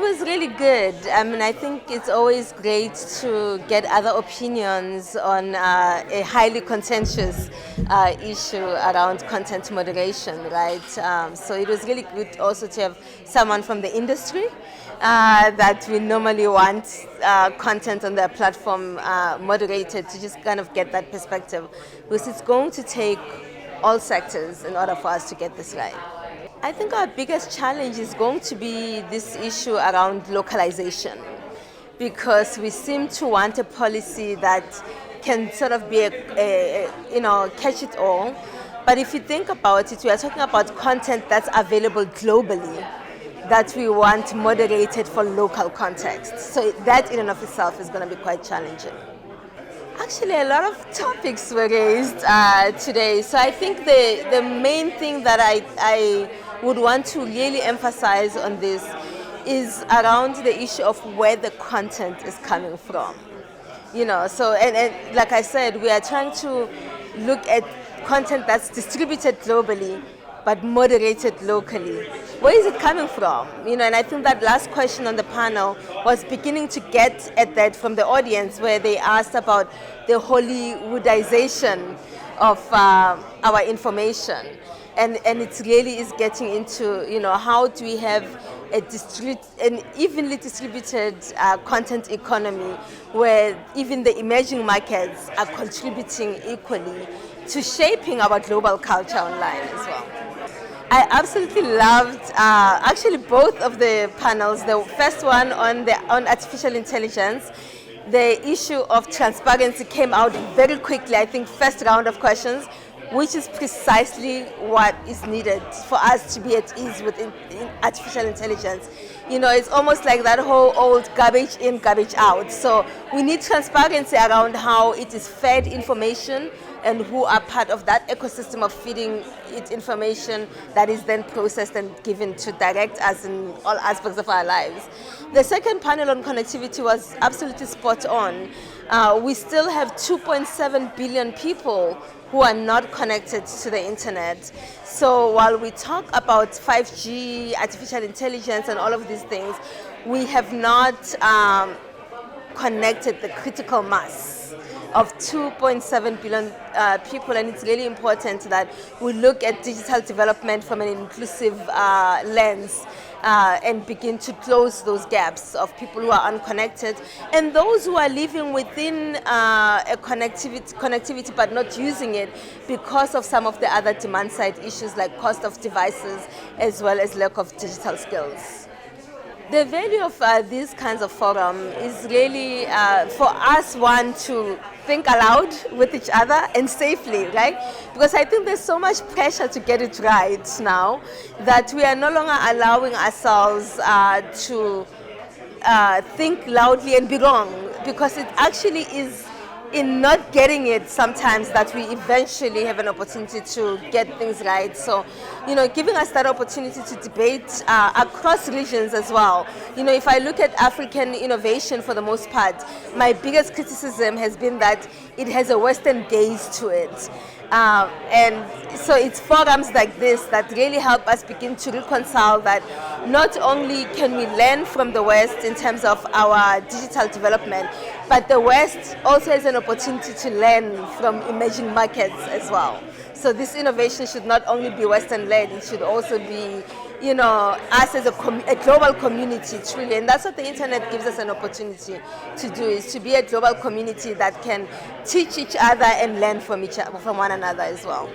was really good. I mean, I think it's always great to get other opinions on a highly contentious issue around content moderation, right? So it was really good also to have someone from the industry that we normally want content on their platform moderated, to just kind of get that perspective, because it's going to take all sectors in order for us to get this right. I think our biggest challenge is going to be this issue around localization, because we seem to want a policy that can sort of be catch it all. But if you think about it, we are talking about content that's available globally, that we want moderated for local context. So that in and of itself is going to be quite challenging. Actually, a lot of topics were raised today. So I think the main thing that I would want to really emphasize on this is around the issue of where the content is coming from. So and like I said, we are trying to look at content that's distributed globally but moderated locally. Where is it coming from? And I think that last question on the panel was beginning to get at that from the audience, where they asked about the Hollywoodization of our information. And it really is getting into, how do we have an evenly distributed content economy where even the emerging markets are contributing equally to shaping our global culture online as well. I absolutely loved actually both of the panels. The first one on artificial intelligence. The issue of transparency came out very quickly, I think first round of questions, which is precisely what is needed for us to be at ease with in artificial intelligence. It's almost like that whole old garbage in, garbage out. So we need transparency around how it is fed information and who are part of that ecosystem of feeding it information that is then processed and given to direct us in all aspects of our lives. The second panel on connectivity was absolutely spot on. We still have 2.7 billion people who are not connected to the internet. So while we talk about 5G, artificial intelligence, and all of these things, we have not connected the critical mass of 2.7 billion people, and it's really important that we look at digital development from an inclusive lens and begin to close those gaps of people who are unconnected and those who are living within a connectivity but not using it because of some of the other demand side issues like cost of devices as well as lack of digital skills. The value of these kinds of forum is really for us, one, to think aloud with each other and safely, right? Because I think there's so much pressure to get it right now that we are no longer allowing ourselves to think loudly and be wrong, because it actually is in not getting it sometimes that we eventually have an opportunity to get things right. So, giving us that opportunity to debate across regions as well. If I look at African innovation for the most part, my biggest criticism has been that it has a Western gaze to it. And so it's forums like this that really help us begin to reconcile that not only can we learn from the West in terms of our digital development, but the West also has an opportunity to learn from emerging markets as well. So this innovation should not only be Western-led, it should also be, us as a global community truly. And that's what the internet gives us an opportunity to do, is to be a global community that can teach each other and learn from one another as well.